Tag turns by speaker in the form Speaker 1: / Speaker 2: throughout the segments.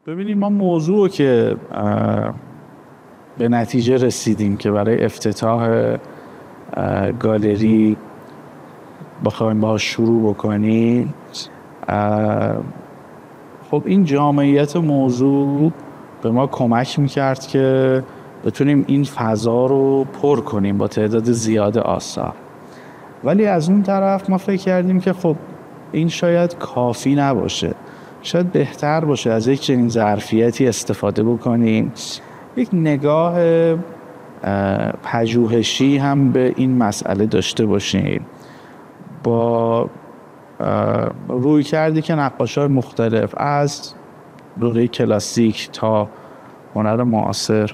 Speaker 1: ببینید ما موضوع که به نتیجه رسیدیم که برای افتتاح گالری بخوایم باهاش شروع بکنیم، خب این جامعیت موضوع به ما کمک میکرد که بتونیم این فضا رو پر کنیم با تعداد زیاد آثار. ولی از اون طرف ما فکر کردیم که خب این شاید کافی نباشه، شاید بهتر باشه از یک چنین ظرفیتی استفاده بکنیم، یک نگاه پژوهشی هم به این مسئله داشته باشیم با روی کردی که نقاشای مختلف از دوره کلاسیک تا هنر معاصر،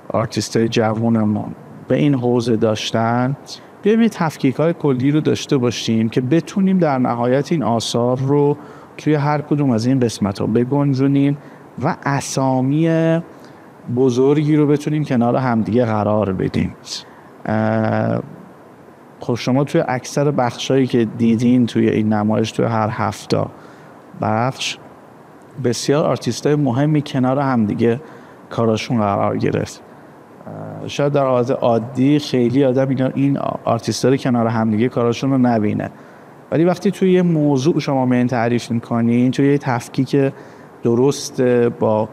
Speaker 1: آرتیستای جوانمون به این حوزه داشتن، بیایم یه تفکیک‌های کلی رو داشته باشیم که بتونیم در نهایت این آثار رو توی هر کدوم از این قسمت‌ها بگنجونیم و اسامی بزرگی رو بتونیم کنار همدیگه قرار بدیم. خب شما توی اکثر بخشایی که دیدین توی این نمایش، توی هر هفته بخش بسیار آرتیستای مهمی کنار همدیگه کاراشون قرار گرفت. شاید در حالت عادی خیلی آدم این آرتیستا رو کنار همدیگه کاراشون رو نبینه، ولی وقتی توی یه موضوع شما من تعریف میکنین، توی یه تفکیک درست با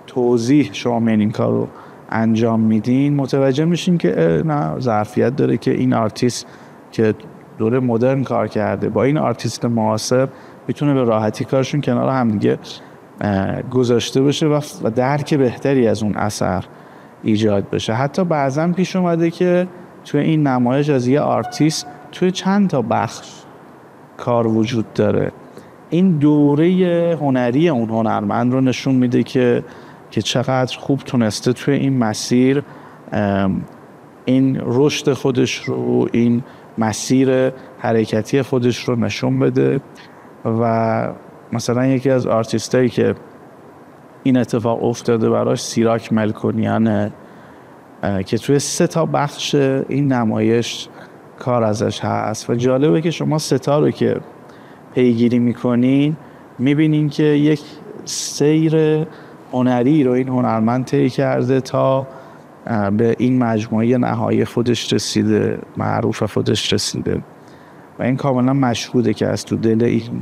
Speaker 1: توضیح شما من این کار رو انجام میدین، متوجه میشین که نه، ظرفیت داره که این آرتیست که دوره مدرن کار کرده با این آرتیست معاصر میتونه به راحتی کارشون کنار همدیگه گذاشته بشه و درک بهتری از اون اثر ایجاد بشه. حتی بعضا پیش اومده که توی این نمایش از یه آرتیست توی چند تا بخش کار وجود داره. این دوره هنری اون هنرمند رو نشون میده که چقدر خوب تونسته توی این مسیر این رشد خودش رو، این مسیر حرکتی خودش رو نشون بده. و مثلا یکی از آرتیستایی که این اتفاق افتاده براش سیراک ملکونیانه که توی 3 تا بخش این نمایش کار ازش هست و جالبه که شما 3 تا رو که پیگیری میکنین میبینین که یک سیر هنری رو این هنرمند طی کرده تا به این مجموعه نهایی خودش رسیده، معروف خودش رسیده و این کاملا مشهوده که از تو دل این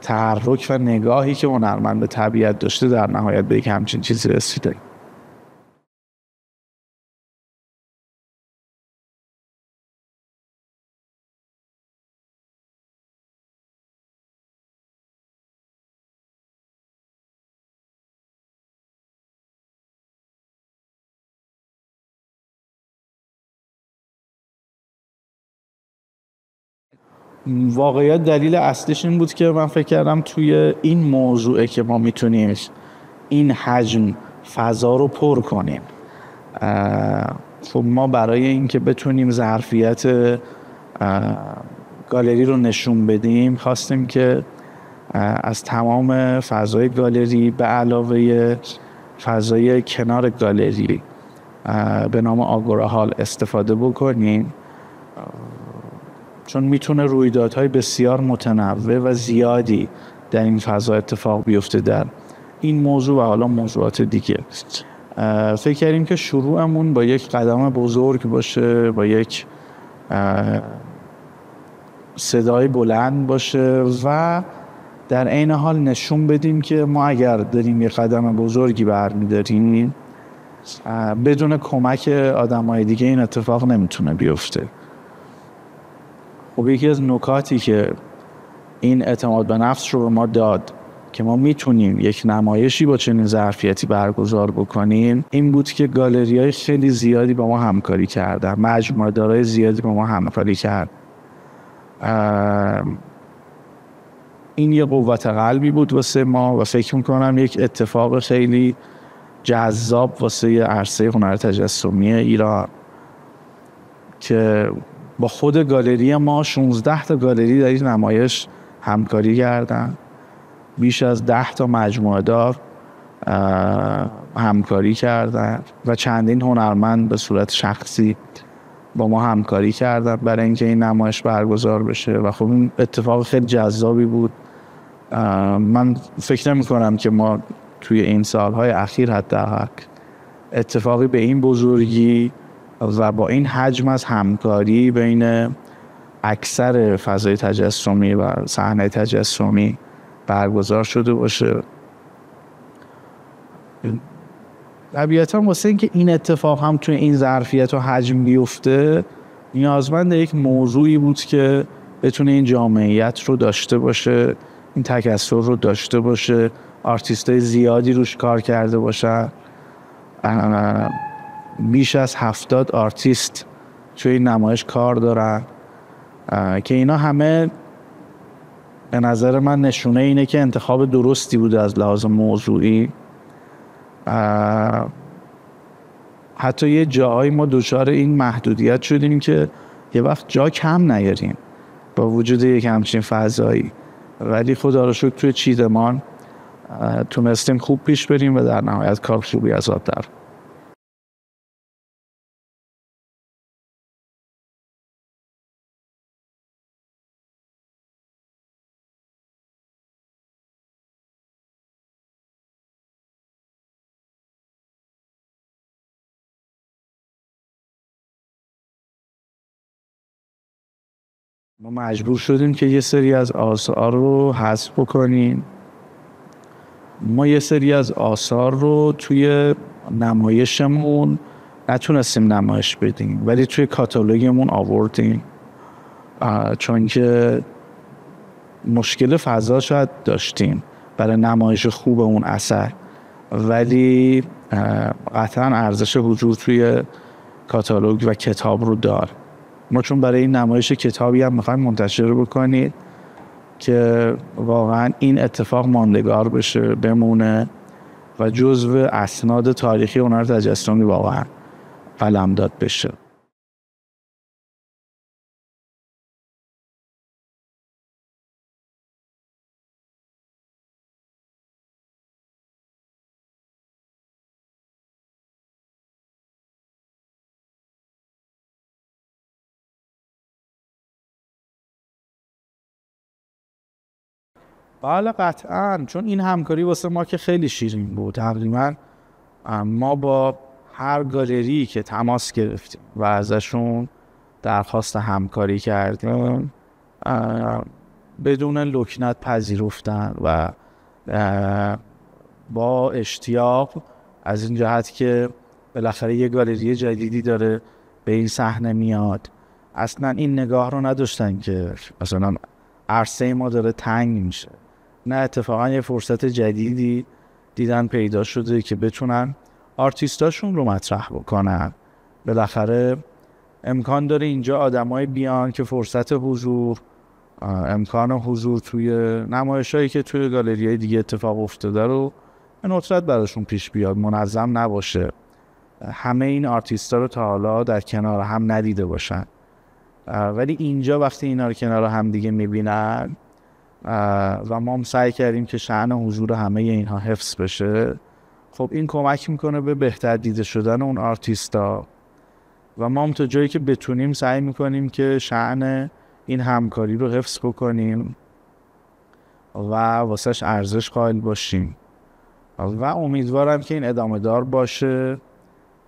Speaker 1: تحرک و نگاهی که هنرمند به طبیعت داشته در نهایت به یک همچین چیزی رسیده. واقعیت دلیل اصلیش این بود که من فکر کردم توی این موضوعه که ما میتونیم این حجم فضا رو پر کنیم. خب ما برای اینکه بتونیم ظرفیت گالری رو نشون بدیم خواستیم که از تمام فضای گالری به علاوه فضای کنار گالری به نام آگورا هال استفاده بکنیم، چون میتونه رویدادهای بسیار متنوع و زیادی در این فضا اتفاق بیفته در این موضوع و حالا موضوعات دیگه. فکر کردیم که شروعمون با یک قدم بزرگ باشه، با یک صدای بلند باشه و در عین حال نشون بدیم که ما اگر داریم یک قدم بزرگی برمی‌داریم بدون کمک آدمای دیگه این اتفاق نمیتونه بیفته. خب یکی از نکاتی که این اعتماد به نفس رو به ما داد که ما میتونیم یک نمایشی با چنین ظرفیتی برگزار بکنیم این بود که گالری‌های خیلی زیادی با ما همکاری کردن، مجموعه دارای زیادی با ما همکاری کرد. این یه قوت قلبی بود واسه ما و فکر میکنم یک اتفاق خیلی جذاب واسه عرصه هنر تجسمی ایران که با خود گالری ما 16 تا گالری در این نمایش همکاری کردن، بیش از 10 تا مجموعه دار همکاری کردن و چندین هنرمند به صورت شخصی با ما همکاری کردن برای اینکه این نمایش برگزار بشه و خب این اتفاق خیلی جذابی بود من فکر نمی کنم که ما توی این سالهای اخیر حداقل اتفاقی به این بزرگی و با این حجم از همکاری بین اکثر فضای تجسمی و صحنه تجسمی برگزار شده باشه. طبیعتا واسه اینکه این اتفاق هم توی این ظرفیت و حجم بیفته نیازمند یک موضوعی بود که بتونه این جامعیت رو داشته باشه، این تکثر رو داشته باشه، آرتیستای زیادی روش کار کرده باشن. بیش از 70 آرتیست توی این نمایش کار دارن که اینا همه به نظر من نشونه اینه که انتخاب درستی بوده از لحاظ موضوعی. حتی یه جایی ما دچار این محدودیت شدیم که یه وقت جا کم نیاریم با وجود یک همچین فضایی، ولی خدا رو شکر توی چیدمان تونستیم خوب پیش بریم و در نهایت کار خوبی از آب در. ما مجبور شدیم که یه سری از آثار رو حذف بکنیم. ما یه سری از آثار رو توی نمایشمون نتونستیم نمایش بدیم ولی توی کاتالوگمون آوردیم، چون که مشکل فضا شاید داشتیم برای نمایش خوب اون اثر، ولی قطعا ارزش حضور توی کاتالوگ و کتاب رو دار. ما چون برای این نمایش کتابی هم میخوایم منتشر بکنید که واقعا این اتفاق ماندگار بشه، بمونه و جزو اسناد تاریخی هنر تجسمی واقعا قلمداد بشه. بله قطعا، چون این همکاری واسه ما که خیلی شیرین بود. تقریبا ما با هر گالری که تماس گرفتیم و ازشون درخواست همکاری کردیم بدون لکنت پذیرفتن و با اشتیاق، از این جهت که بالاخره یه گالری جدیدی داره به این صحنه میاد. اصلا این نگاه رو نداشتن که مثلا عرصه ما داره تنگ میشه، نه اتفاقا یه فرصت جدیدی دیدن پیدا شده که بتونن آرتیستاشون رو مطرح بکنن. بالاخره امکان داره اینجا آدمای بیان که فرصت حضور، امکان حضور توی نمایشایی که توی گالریای دیگه اتفاق افتاده رو به ندرت براشون پیش بیاد، منظم نباشه، همه این آرتیستا رو تا حالا در کنار هم ندیده باشن. ولی اینجا وقتی اینا رو کنار هم دیگه میبینن و ما هم سعی کردیم که شأن حضور همه اینها حفظ بشه، خب این کمک میکنه به بهتر دیده شدن اون آرتیستا و ما هم تا جایی که بتونیم سعی میکنیم که شأن این همکاری رو حفظ بکنیم و واسهش ارزش قائل باشیم و امیدوارم که این ادامه دار باشه،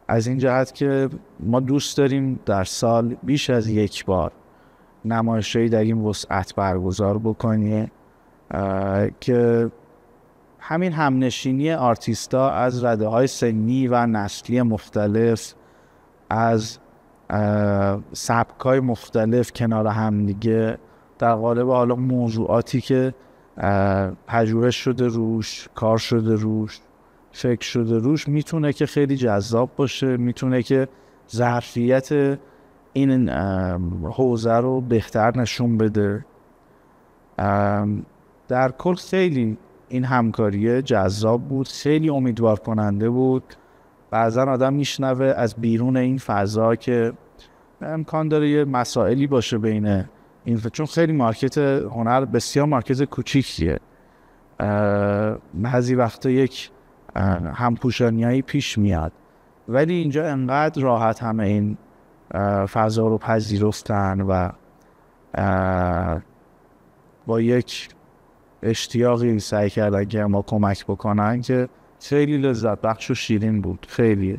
Speaker 1: از این جهت که ما دوست داریم در سال بیش از یک بار نمایشی در این وسعت برگزار بکنیم که همین همنشینی آرتیستا از رده‌های سنی و نسلی مختلف، از سبک‌های مختلف کنار هم دیگه در قالب حالا موضوعاتی که پژوهش شده روش، کار شده روش، فکر شده روش، میتونه که خیلی جذاب باشه، میتونه که ظرفیت این حوزه رو بهتر نشون بده. در کل خیلی این همکاری جذاب بود، خیلی امیدوار کننده بود. بعضا آدم میشنوه از بیرون این فضا که امکان داره یه مسائلی باشه بین این، چون خیلی مارکت هنر بسیار مارکت کوچیکیه، بعضی وقتا یک همپوشانیایی پیش میاد، ولی اینجا انقدر راحت همه این فضا رو پذیرفتن و با یک اشتیاقی سعی کردن که ما کمک بکنن که خیلی لذت بخش و شیرین بود. خیلی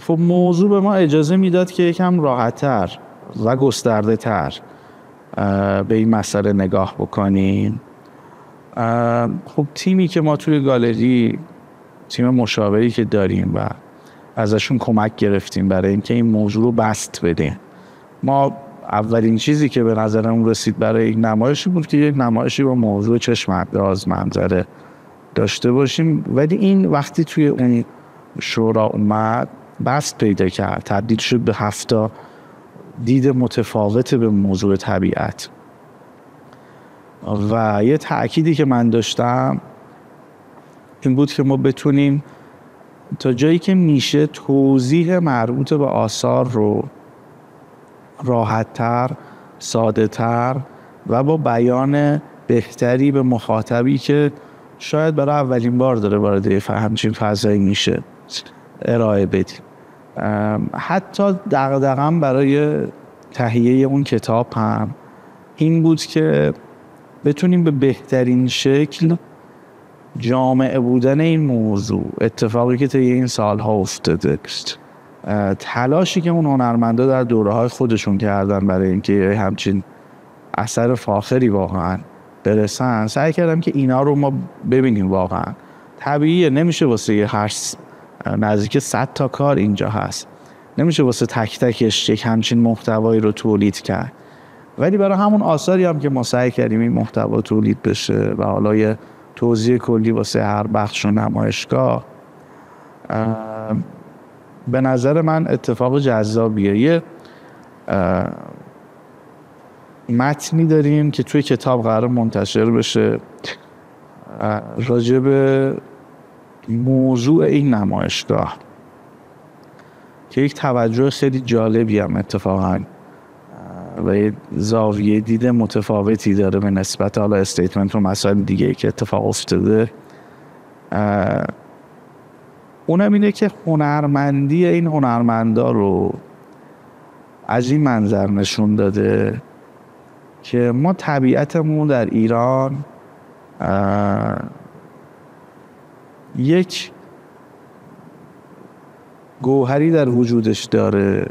Speaker 1: خب موضوع به ما اجازه میداد که یکم راحت‌تر و گسترده‌تر به این مسئله نگاه بکنیم. خب تیمی که ما توی گالری، تیم مشاوری که داریم و ازشون کمک گرفتیم برای اینکه این موضوع رو بست بدیم. ما اولین چیزی که به نظرمون رسید برای این نمایشی بود که یک نمایشی با موضوع چشم انداز منظره داشته باشیم، ولی این وقتی توی اون شورا اومد بست پیدا کرد، تبدیل شد به 7 دید متفاوت به موضوع طبیعت. و یه تأکیدی که من داشتم این بود که ما بتونیم تا جایی که میشه توضیح مربوط به آثار رو راحت‌تر، ساده‌تر و با بیان بهتری به مخاطبی که شاید برای اولین بار داره وارد همچین فضایی میشه ارائه بدیم. حتی دغدغه‌ام برای تهیه اون کتاب هم این بود که بتونیم به بهترین شکل جامع بودن این موضوع، اتفاقی که طی این سالها افتاده، تلاشی که اون هنرمندا در دوره‌های خودشون کردن برای اینکه همچین اثر فاخری واقعا برسن، سعی کردم که اینا رو ما ببینیم. واقعا طبیعیه، نمیشه واسه هر نزدیک 100 تا کار اینجا هست، نمیشه واسه تک تکش یک همچین محتوایی رو تولید کرد، ولی برای همون آثاری هم که ما سعی کردیم این محتوا تولید بشه و حالا یه توضیح کلی واسه هر بخش و نمایشگاه، به نظر من اتفاق جذابیه. یه متنی داریم که توی کتاب قرار منتشر بشه راجع به موضوع این نمایشگاه که یک توجه خیلی جالبی هم اتفاقا و یه زاویه دید متفاوتی داره به نسبت حالا استیتمنت و مسائل دیگه که اتفاق افتاده. اونم اینه که هنرمندی این هنرمندا رو از این منظر نشون داده که ما طبیعتمون در ایران یک گوهری در وجودش داره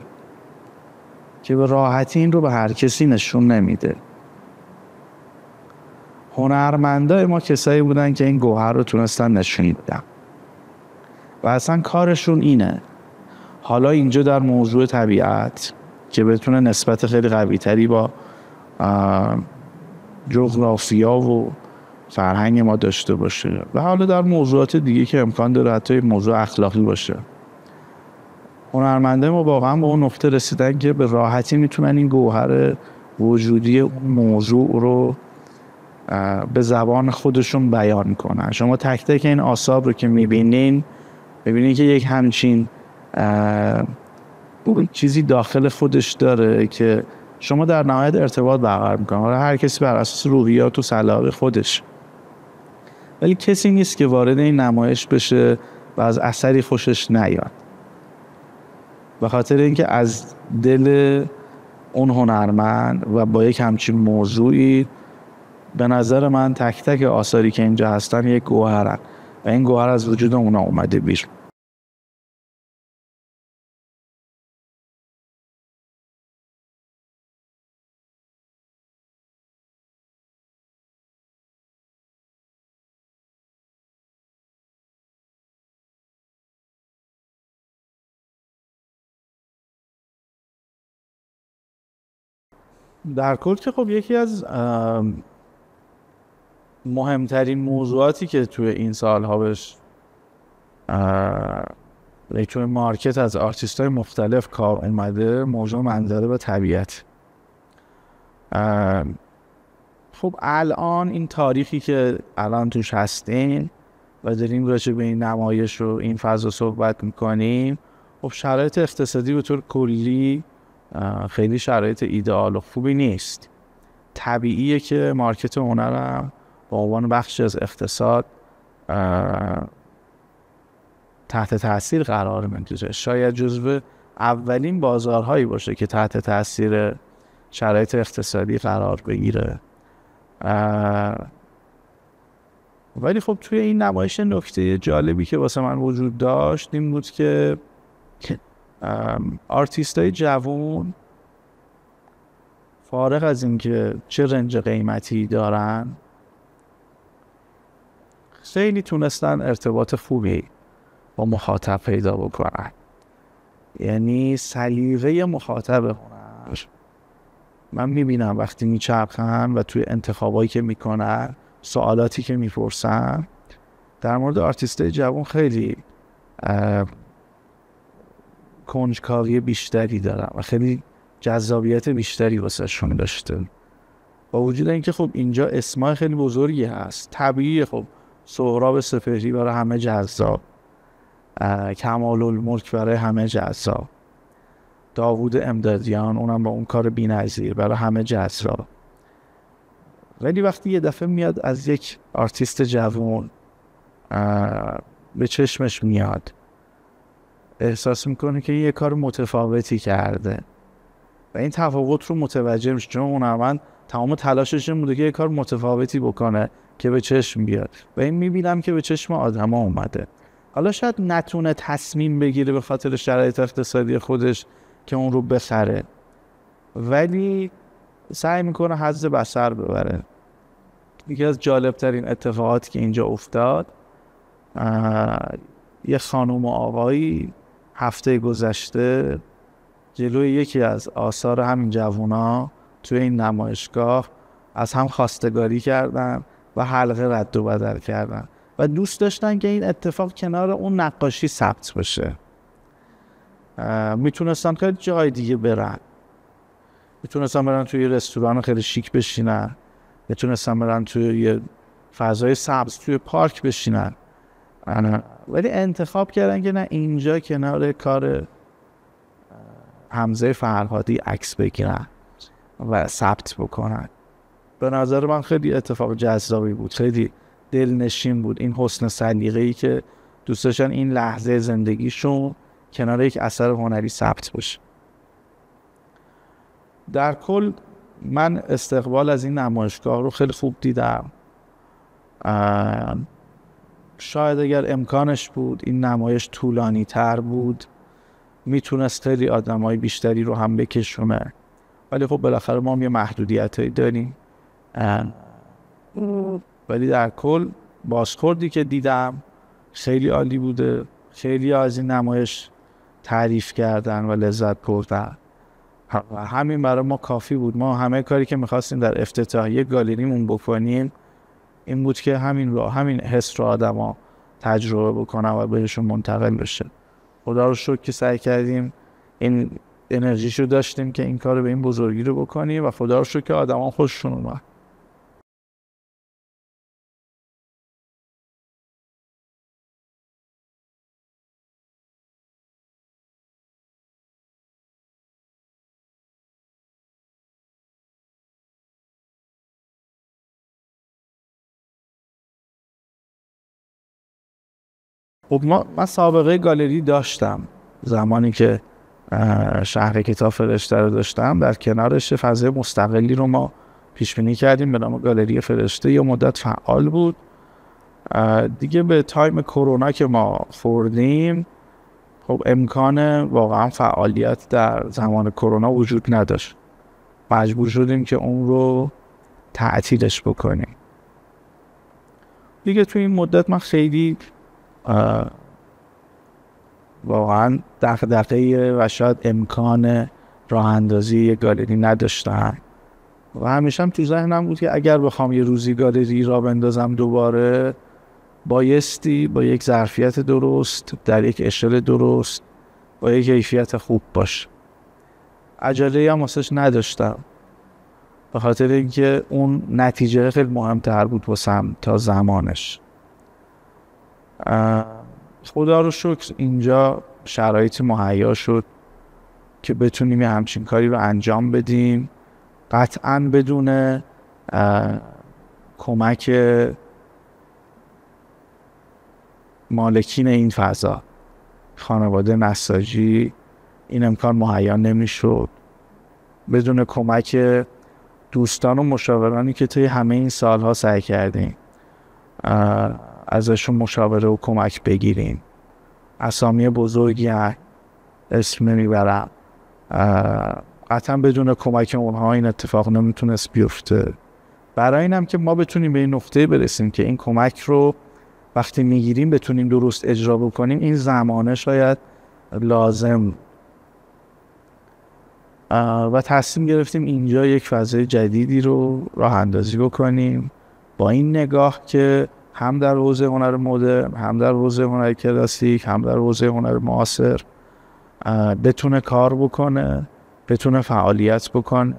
Speaker 1: که به راحتی این رو به هر کسی نشون نمیده. هنرمندای ما کسایی بودن که این گوهر رو تونستن نشون بدن و اصلا کارشون اینه. حالا اینجا در موضوع طبیعت که بتونه نسبت خیلی قوی تری با جغرافیا و فرهنگ ما داشته باشه و حالا در موضوعات دیگه که امکان داره حتی موضوع اخلاقی باشه. هنرمنده ما واقعا به اون نقطه رسیدن که به راحتی میتونن این گوهر وجودی اون موضوع رو به زبان خودشون بیان کنن. شما تک تک این آثار رو که میبینین که یک همچین چیزی داخل خودش داره که شما در نهایت ارتباط برقرار میکنه. حالا هر کسی بر اساس روحیات و سلیقه خودش، ولی کسی نیست که وارد این نمایش بشه و از اثری خوشش نیاد، به خاطر اینکه از دل اون هنرمند و با یک همچین موضوعی به نظر من تک تک آثاری که اینجا هستن یک گوهرن و این گوهر از وجود اونا اومده بیرون. در کل که خب یکی از مهمترین موضوعاتی که توی این سالها بهش توی مارکت از آرتیست‌های مختلف کار اومده موضوع منظره به طبیعت. خب الان این تاریخی که الان توش هستیم و داریم راجع به این نمایش و این فضا صحبت میکنیم، خب شرایط اقتصادی به طور کلی خیلی شرایط ایدئال و خوبی نیست. طبیعیه که مارکت هنرم به عنوان بخش از اقتصاد تحت تاثیر قرار میگیره. شاید جزو اولین بازارهایی باشه که تحت تاثیر شرایط اقتصادی قرار بگیره. ولی خب توی این نمایش نکته جالبی که واسه من وجود داشت این بود که آرتیستای جوون فارغ از اینکه چه رنج قیمتی دارن خیلی تونستن ارتباط خوبی با مخاطب پیدا بکنن. یعنی سلیقه مخاطب هنر من میبینم وقتی میچرخن و توی انتخابایی که میکنن، سوالاتی که میپرسن در مورد آرتیستای جوان خیلی کنجکاوی بیشتری دارن و خیلی جذابیت بیشتری واسه شون داشته. با وجود اینکه خب اینجا اسمای خیلی بزرگی هست، طبیعیه خب سهراب سپهری برای همه جذاب، کمال‌الملک برای همه جذاب، داوود امدادیان اونم با اون کار بی‌نظیر برای همه جذاب. ولی وقتی یه دفعه میاد از یک آرتیست جوان به چشمش میاد، احساس میکنه که یه کار متفاوتی کرده و این تفاوت رو متوجه میشه، چون هنرمند تمام تلاشش این بوده که یه کار متفاوتی بکنه که به چشم بیاد و این میبینم که به چشم آدما اومده. حالا شاید نتونه تصمیم بگیره به خاطر شرایط اقتصادی خودش که اون رو بخره، ولی سعی میکنه حظ بصر ببره. یکی از جالبترین اتفاقاتی که اینجا افتاد، یه خانم و آقایی هفته گذشته جلوی یکی از آثار همین جوونا توی این نمایشگاه از هم خواستگاری کردن و حلقه رد و بدل کردن و دوست داشتن که این اتفاق کنار اون نقاشی ثبت بشه. میتونستن خیلی جای دیگه برن، میتونستن برن توی رستوران خیلی شیک بشینن، میتونستن برن توی یه فضای سبز توی پارک بشینن، ولی انتخاب کردن که نه، اینجا کنار کار حمزه فرهادی عکس بگیرن و ثبت بکنن. به نظر من خیلی اتفاق جذابی بود، خیلی دلنشین بود این حسن سلیقه‌ای که دوست داشتن این لحظه زندگیشون کنار یک اثر هنری ثبت بشه. در کل من استقبال از این نمایشگاه رو خیلی خوب دیدم. شاید اگر امکانش بود این نمایش طولانی تر بود، میتونست خیلی آدمای بیشتری رو هم بکشونه، ولی خب بالاخره ما هم یه محدودیتایی داریم. ولی در کل بازخوردی که دیدم خیلی عالی بوده. خیلی از این نمایش تعریف کردن و لذت بردن و همین برای ما کافی بود. ما همه کاری که میخواستیم در افتتاحیه گالریمون بکنیم این بود که همین حس رو آدما تجربه بکنن و بهشون منتقل بشه. خدا رو شکر که سعی کردیم این انرژیشو داشتیم که این کارو به این بزرگی رو بکنیم و خدا رو شکر که آدما خوششون اومد. خب من سابقه گالری داشتم. زمانی که شهر کتاب فرشته رو داشتم، در کنارش فضای مستقلی رو ما پیش بینی کردیم به نام گالری فرشته. یه مدت فعال بود. دیگه به تایم کرونا که ما خوردیم، خب امکان واقعا فعالیت در زمان کرونا وجود نداشت. مجبور شدیم که اون رو تعطیلش بکنیم. دیگه توی این مدت من خیلی واقعا دغدغه و شاید امکان راه اندازی یه گالری نداشتم و همیشه هم تو ذهنم بود که اگر بخوام یه روزی گالری را بندازم دوباره، بایستی با یک ظرفیت درست، در یک اشل درست، با یک کیفیت خوب باشه. عجله هم واسش نداشتم به خاطر اینکه اون نتیجه خیلی مهمتر بود واسم تا زمانش. خدا رو شکر اینجا شرایط مهیا شد که بتونیم یه همچین کاری رو انجام بدیم، قطعاً بدون کمک مالکین این فضا، خانواده نساجی، این امکان مهیا نمیشد. بدون کمک دوستان و مشاورانی که طی همه این سالها سعی کردیم ازشون مشاوره و کمک بگیریم. اسامی بزرگی اسم نمیبرم، قطعا بدون کمک اونها این اتفاق نمیتونست بیفته. برای اینم که ما بتونیم به این نقطه برسیم که این کمک رو وقتی میگیریم بتونیم درست اجرا بکنیم، این زمانه شاید لازم و تصمیم گرفتیم اینجا یک فضای جدیدی رو راه اندازی بکنیم با این نگاه که هم در حوزه هنر مدرن، هم در حوزه هنر کلاسیک، هم در حوزه هنر معاصر بتونه کار بکنه، بتونه فعالیت بکنه.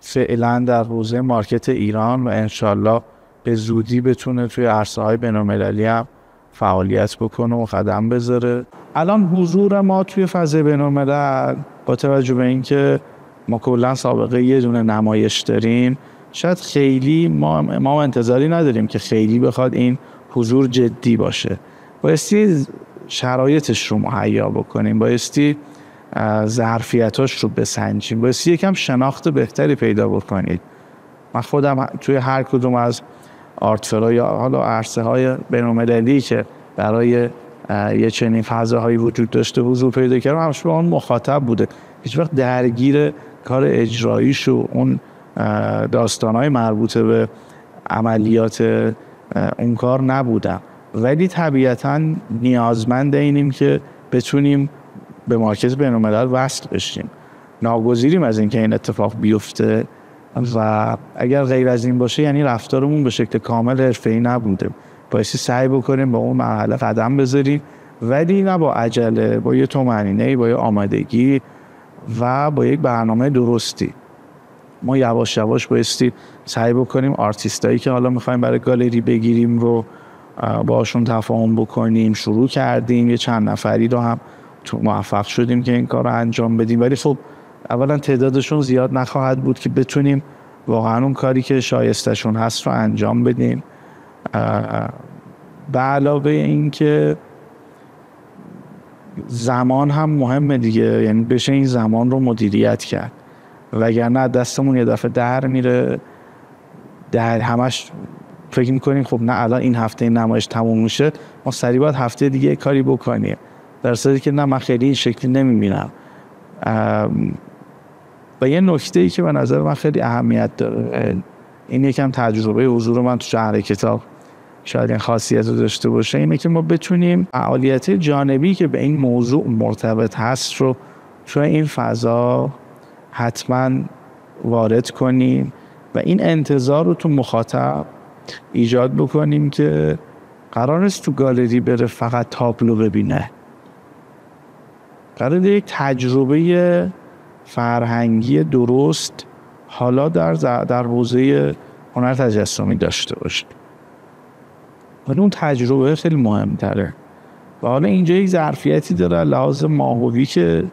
Speaker 1: فعلا در حوزه مارکت ایران و انشالله به زودی بتونه توی عرصه‌های بین‌المللی هم فعالیت بکنه و قدم بذاره. الان حضور ما توی فضای بین‌الملل با توجه به اینکه ما کلا سابقه یه دونه نمایش داریم، شاید خیلی ما انتظاری نداریم که خیلی بخواد این حضور جدی باشه. بایستی شرایطش رو مهیا بکنیم، بایستی ظرفیتاش رو بسنجیم، بایستی یکم شناخت بهتری پیدا بکنید. من خودم توی هر کدوم از آرتفرا یا حالا عرصه های بین‌المللی که برای یه چنین فضاهایی وجود داشته حضور پیدا کردم، همش با اون مخاطب بوده، هیچ وقت درگیر کار اجراییش و اون داستانهای مربوطه به عملیات اون کار نبودم. ولی طبیعتاً نیازمند اینیم که بتونیم به مارکت بین‌الملل وصل بشیم. ناگزیریم از اینکه این اتفاق بیفته و اگر غیر از این باشه یعنی رفتارمون به شکل کامل حرفه‌ای نبوده. بایستی سعی بکنیم با اون مرحله قدم بذاریم، ولی نه با عجله، با یه طمأنینه، با یه آمادگی و با یک برنامه درستی. ما یواش یواش بایستی سعی بکنیم آرتیستایی که حالا میخوایم برای گالری بگیریم رو باشون تفاهم بکنیم. شروع کردیم، یه چند نفری رو هم موفق شدیم که این کار رو انجام بدیم، ولی خب اولا تعدادشون زیاد نخواهد بود که بتونیم واقعا اون کاری که شایستشون هست رو انجام بدیم. به علاوه این که زمان هم مهمه دیگه، یعنی بشه این زمان رو مدیریت کرد، وگرنه دستمون یه دفعه در میره، در همش فکر میکنیم خب نه الان این هفته این نمایش تموم میشه، ما سریع باید هفته دیگه کاری بکنیم، در صورتی که نه، من خیلی این شکلی نمیبینم. و یه نکته‌ای که به نظر من خیلی اهمیت داره، این یکم تجربه حضور من تو شهر کتاب شاید این خاصیت رو داشته باشه، اینه که ما بتونیم فعالیت جانبی که به این موضوع مرتبط هست رو توی این فضا حتما وارد کنیم و این انتظار رو تو مخاطب ایجاد بکنیم که قرار نیست تو گالری بره فقط تابلو ببینه، قراره یک تجربه فرهنگی درست حالا در حوزه هنر تجسمی داشته باشه. ولی اون تجربه خیلی مهمتره و حالا اینجا یک ظرفیتی داره لحاظ ماهوی که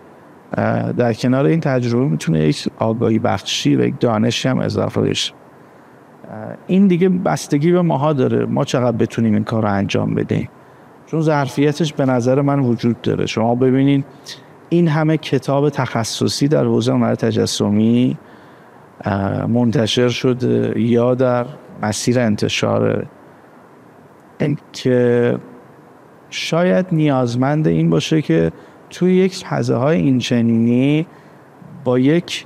Speaker 1: در کنار این تجربه میتونه یک آگاهی بخشی و یک دانشی هم اضافه بشه. این دیگه بستگی به ماها داره، ما چقدر بتونیم این کار رو انجام بدیم، چون ظرفیتش به نظر من وجود داره. شما ببینین این همه کتاب تخصصی در حوزه هنر تجسمی منتشر شده یا در مسیر انتشاره که شاید نیازمند این باشه که توی یک فضاهای این چنینی با یک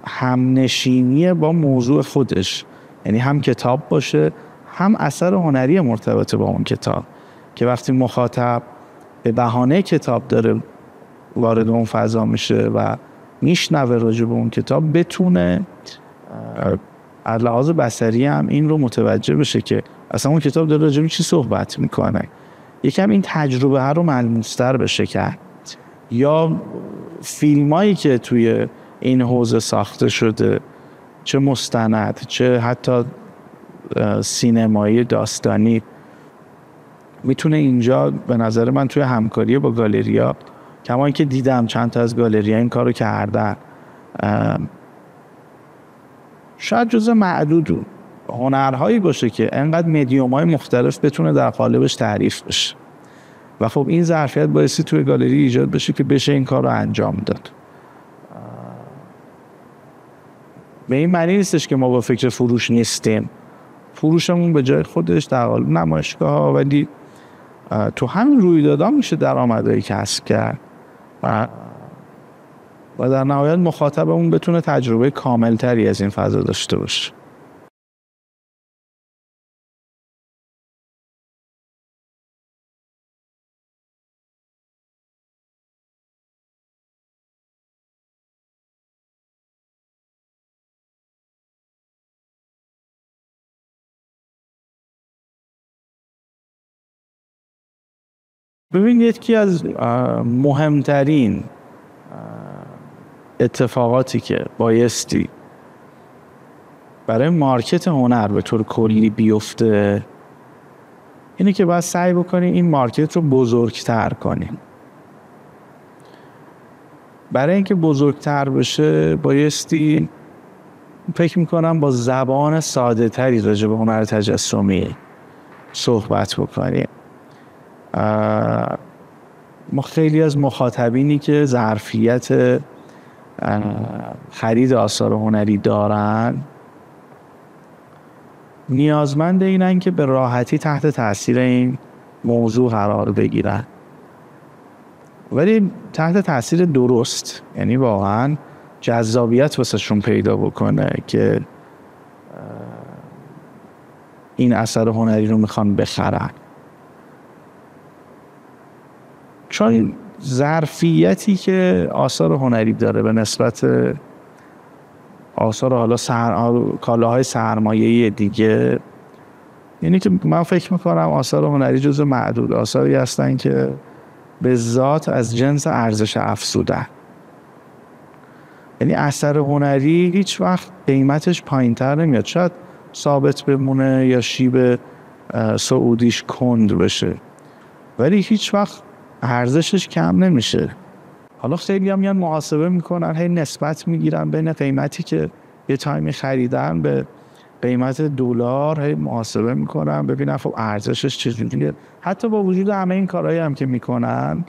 Speaker 1: همنشینی با موضوع خودش، یعنی هم کتاب باشه هم اثر هنری مرتبط با اون کتاب، که وقتی مخاطب به بهانه کتاب داره وارد اون فضا میشه و میشنوه راجع به اون کتاب، بتونه از لحاظ بصری هم این رو متوجه بشه که اصلا اون کتاب داره راجع به چی صحبت میکنه، یکم این تجربه ها رو ملموس‌تر بشه کرد. یا فیلمایی که توی این حوزه ساخته شده، چه مستند چه حتی سینمایی داستانی، میتونه اینجا به نظر من توی همکاری با گالریا، کما اینکه دیدم چند تا از گالریا این کارو کردن، شاید جزء معدود هنرهایی باشه که انقدر مدیوم‌های مختلف بتونه در قالبش تعریف بشه و خب این ظرفیت بایستی توی گالری ایجاد بشه که بشه این کار رو انجام داد. به این معنی نیستش که ما با فکر فروش نیستیم، فروشمون به جای خودش در قالب نمایشگاه، ولی تو همین رویدادها میشه درآمدی کسب کرد و در نهایت مخاطبمون بتونه تجربه کاملتری از این فضا داشته باشه. ببین یکی از مهمترین اتفاقاتی که بایستی برای مارکت هنر به طور کلی بیفته اینه که باید سعی بکنی این مارکت رو بزرگتر کنی. برای اینکه بزرگتر بشه بایستی فکر میکنم با زبان ساده تری راجع به هنر تجسمی صحبت بکنیم. ما خیلی از مخاطبینی که ظرفیت خرید آثار هنری دارن نیازمند اینن که به راحتی تحت تاثیر این موضوع قرار بگیرن، ولی تحت تاثیر درست، یعنی واقعا جذابیت واسهشون پیدا بکنه که این اثر هنری رو میخوان بخرن. چون ظرفیتی که آثار هنری داره به نسبت آثار حالا کالاهای سرمایه‌ای دیگه، یعنی که من فکر میکنم آثار هنری جزو معدود آثاری هستن که به ذات از جنس ارزش افزوده. یعنی اثر هنری هیچ وقت قیمتش پایین‌تر نمیاد، شاید ثابت بمونه یا شیب سعودیش کند بشه، ولی هیچ وقت ارزشش کم نمیشه. حالا خیلی هم میان محاسبه میکنن، هی نسبت میگیرن بین قیمتی که یه تایمی خریدن به قیمت دلار، هی محاسبه میکنن ببینن خب ارزشش چجوریه. حتی با وجود همه این کارهایی هم که میکنن،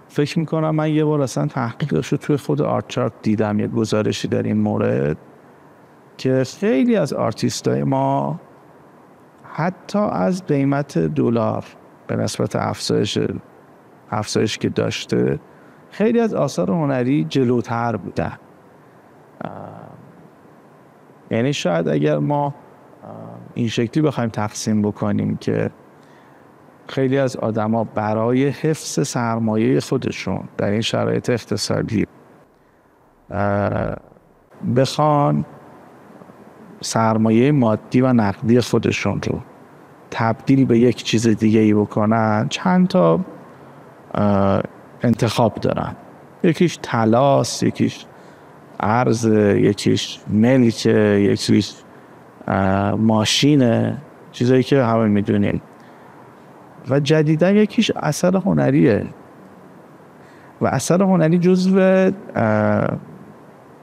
Speaker 1: فکر میکنم من یه بار اصلا تحقیقش رو توی خود آرتچارت دیدم، یه گزارشی در این مورد که خیلی از آرتیستای ما حتی از قیمت دلار به نسبت افزایش که داشته خیلی از آثار هنری جلوتر بودن. یعنی شاید اگر ما این شکلی بخوایم تقسیم بکنیم که خیلی از آدما برای حفظ سرمایه خودشون در این شرایط اقتصادی بخوان سرمایه مادی و نقدی خودشون رو تبدیل به یک چیز دیگه ای بکنن، چند تا انتخاب دارن. یکیش طلاست، یکیش ارز، یکیش ملک، یکیش ماشینه، چیزایی که همه میدونیم، و جدیدا یکیش اثر هنریه. و اثر هنری جزو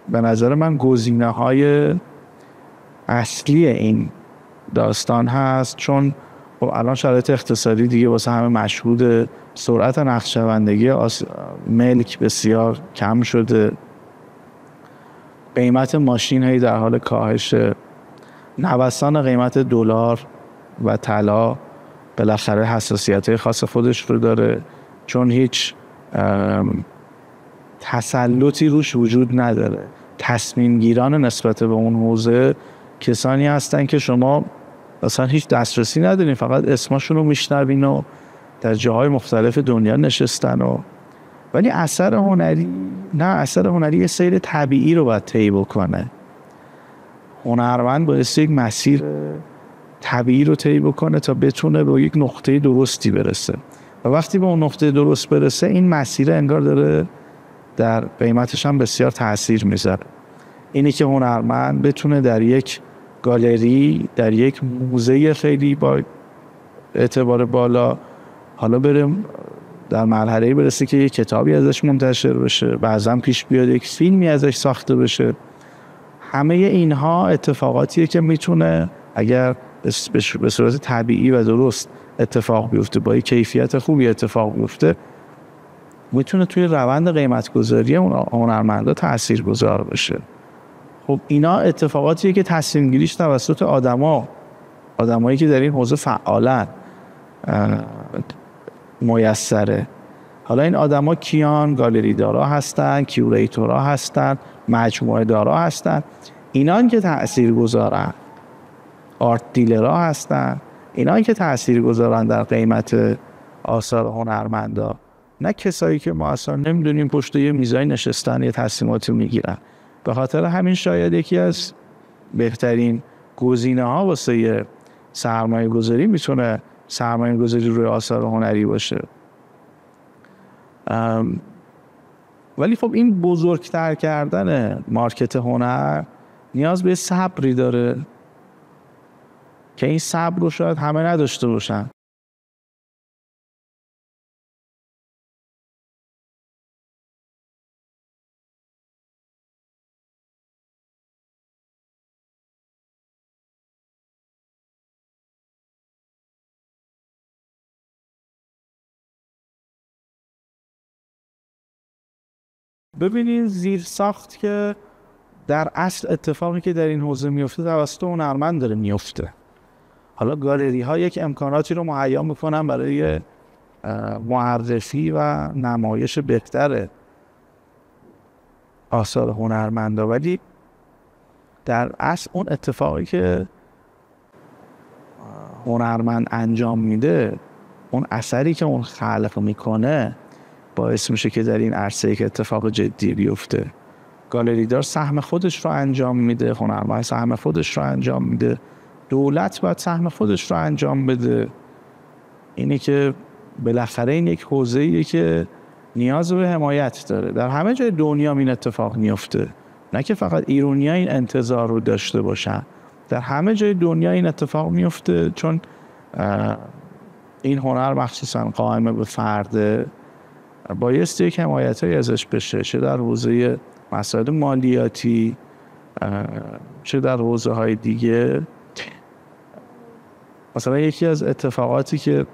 Speaker 1: به نظر من گزینه‌های اصلی این داستان هست، چون خب الان شرایط اقتصادی دیگه واسه همه مشهوده، سرعت نقشه‌بندی ملک بسیار کم شده، قیمت ماشین هی در حال کاهشه، نوسان قیمت دلار و طلا بالاخره حساسیت‌های خاص خودش رو داره، چون هیچ تسلطی روش وجود نداره. تصمیم گیران نسبت به اون حوزه کسانی هستن که شما اصلا هیچ دسترسی ندارین، فقط اسمشون رو میشنوین و در جاهای مختلف دنیا نشستن ولی اثر هنری نه، اثر هنری یه سیر طبیعی رو باید طی بکنه. هنرمند باید یک مسیر طبیعی رو طی بکنه تا بتونه به یک نقطه درستی برسه، و وقتی به اون نقطه درست برسه این مسیر انگار داره در قیمتش هم بسیار تأثیر میذاره. اینی که هنرمند بتونه در یک گالری، در یک موزه خیلی با اعتبار بالا، حالا بریم در مرحله‌ای برسه که یک کتابی ازش منتشر بشه، بعضا پیش بیاد یک فیلمی ازش ساخته بشه. همه اینها اتفاقاتیه که میتونه اگر به صورت طبیعی و درست اتفاق بیفته، با کیفیت خوبی اتفاق بیفته، میتونه توی روند قیمت گذاری اون هنرمندا تاثیرگذار بشه. خب اینا اتفاقاتیه که تصمیم گیریش توسط آدمایی که در این حوزه فعالن میسره. حالا این آدما کیان؟ گالری دارا هستن، کیوریتورها هستن، مجموعه دارا هستن. اینان که تاثیرگذارن، آرت دیلرها هستن، اینان که تاثیرگذارن در قیمت آثار هنرمندا، نه کسایی که ما اصلا نمیدونیم پشت یه میزای نشستن یه تصمیماتی میگیرن. به خاطر همین شاید یکی از بهترین گزینه‌ها واسه سرمایه گذاری میتونه سرمایه گذاری روی آثار هنری باشه. ولی خب این بزرگتر کردن مارکت هنر نیاز به صبری داره که این صبر رو شاید همه نداشته باشن. ببینید زیر ساخت که در اصل اتفاقی که در این حوزه میفته توسط هنرمند داره میفته. حالا گالری ها یک امکاناتی رو مهیا میکنن برای معرفی و نمایش بهتر آثار هنرمندا، ولی در اصل اون اتفاقی که هنرمند انجام میده، اون اثری که اون خلق میکنه باعث میشه که در این عرصه یک اتفاق جدی بیفته. گالری دار سهم خودش رو انجام میده، هنرمند سهم خودش رو انجام میده، دولت باید سهم خودش رو انجام بده. اینه که بالاخره این یک حوزه‌ایه که نیاز به حمایت داره. در همه جای دنیا این اتفاق میفته، نه که فقط ایرانی‌ها این انتظار رو داشته باشن. در همه جای دنیا این اتفاق میفته، چون این هنر مخصوصا قائم به فرده بایستی یک حمایت‌هایی ازش بشه، چه در حوزه مسائل مالیاتی، چه در حوزه‌های دیگه. مثلا یکی از اتفاقاتی که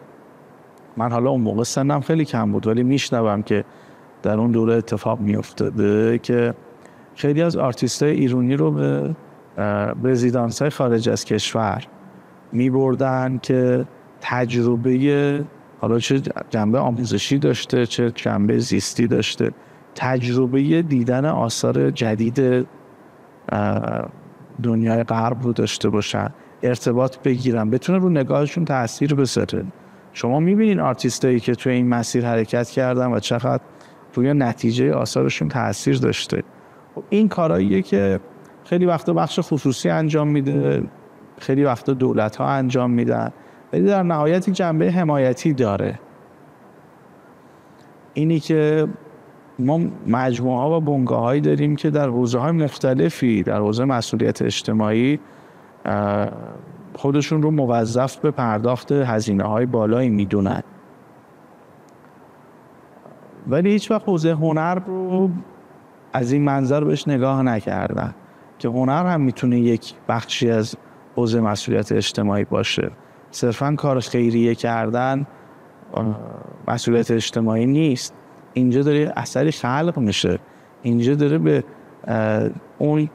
Speaker 1: من حالا اون موقع سنم خیلی کم بود ولی میشنوم که در اون دوره اتفاق میافتاده که خیلی از آرتیستای ایرانی رو به رزیدانس‌های خارج از کشور میبردن که تجربه، حالا چه جنبه آموزشی داشته چه جنبه زیستی داشته، تجربه دیدن آثار جدید دنیای غرب رو داشته باشن، ارتباط بگیرن، بتونه رو نگاهشون تأثیر بذاره. شما میبینین آرتیستایی که توی این مسیر حرکت کردن و چقدر روی نتیجه آثارشون تأثیر داشته. این کاراییه که خیلی وقتا بخش خصوصی انجام میده، خیلی وقتا دولت ها انجام میدن، ولی در نهایت جنبه حمایتی داره. اینی که ما مجموعه ها و بنگاه هایی داریم که در حوزه های مختلفی، در حوزه مسئولیت اجتماعی خودشون رو موظف به پرداخت هزینه های بالایی میدونن، ولی هیچ وقت حوزه هنر رو از این منظر بهش نگاه نکردن که هنر هم میتونه یک بخشی از حوزه مسئولیت اجتماعی باشه. صرفاً کار خیریه کردن مسئولیت اجتماعی نیست. اینجا داره اثری خلق میشه، اینجا داره به اون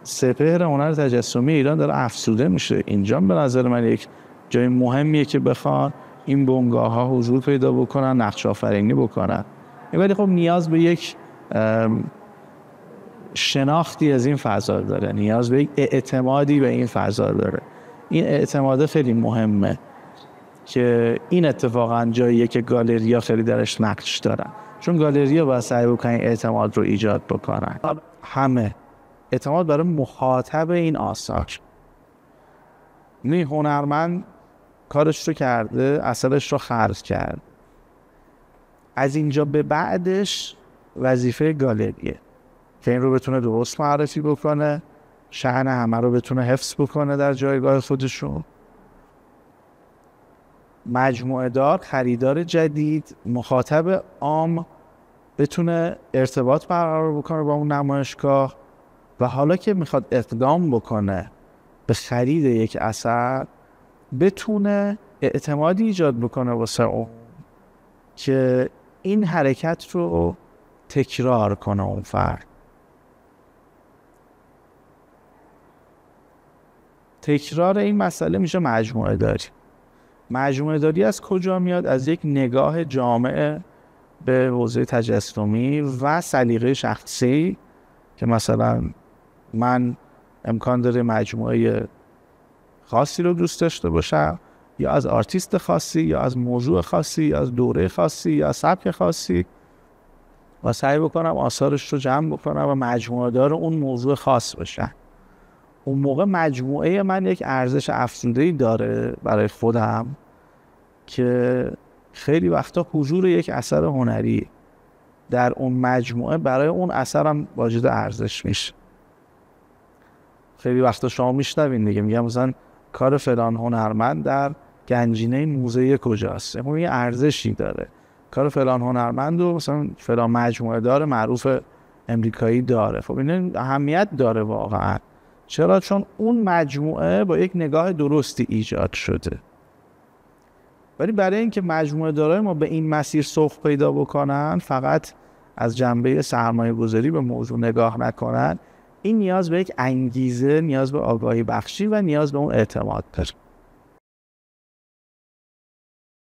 Speaker 1: سپهر هنر تجسمی ایران داره افزوده میشه. اینجا به نظر من یک جای مهمیه که بخوان این بنگاه ها حضور پیدا بکنن، نقش آفرینی بکنن. ولی خب نیاز به یک شناختی از این فضا داره، نیاز به یک اعتمادی به این فضا داره. این اعتماد خیلی مهمه که این اتفاقا جاییه که گالری‌ها خیلی درش نقش دارن، چون گالری‌ها باید سعی بکنن اعتماد رو ایجاد بکنن. همه اعتماد برای مخاطب این آثار. هنرمند کارش رو کرده، اثرش رو خرج کرد، از اینجا به بعدش وظیفه گالریه که این رو بتونه درست معرفی بکنه، شأن همه رو بتونه حفظ بکنه در جایگاه خودشون مجموعه دار، خریدار جدید، مخاطب عام بتونه ارتباط برقرار بکنه با اون نمایشگاه و حالا که میخواد اقدام بکنه به خرید یک اثر بتونه اعتمادی ایجاد بکنه واسه اون که این حرکت رو تکرار کنه اون فرد. تکرار این مسئله میشه مجموعه داری. مجموعه داری از کجا میاد؟ از یک نگاه جامع به حوزه تجسمی و سلیقه شخصی که مثلا من امکان داره مجموعه خاصی رو دوست داشته باشم، یا از آرتیست خاصی، یا از موضوع خاصی، یا از دوره خاصی، یا سبک خاصی، و سعی بکنم آثارش رو جمع بکنم و مجموعه دار اون موضوع خاص بشن. اون موقع مجموعه من یک ارزش افزوده‌ای داره برای خودم که خیلی وقتا حضور یک اثر هنری در اون مجموعه برای اون اثرم واجد ارزش میشه. خیلی وقتا شما میشنوین دیگه میگم مثلا کار فلان هنرمند در گنجینه موزه کجاست، اون یه ارزشی داره. کار فلان هنرمند و مثلا فلان مجموعه دار معروف امریکایی داره. خب این اهمیت داره واقعا. چرا؟ چون اون مجموعه با یک نگاه درستی ایجاد شده. ولی برای اینکه مجموعه دارای ما به این مسیر سوق پیدا بکنن، فقط از جنبه سرمایه گذاری به موضوع نگاه نکنن، این نیاز به یک انگیزه، نیاز به آگاهی بخشی و نیاز به اون اعتماد داره.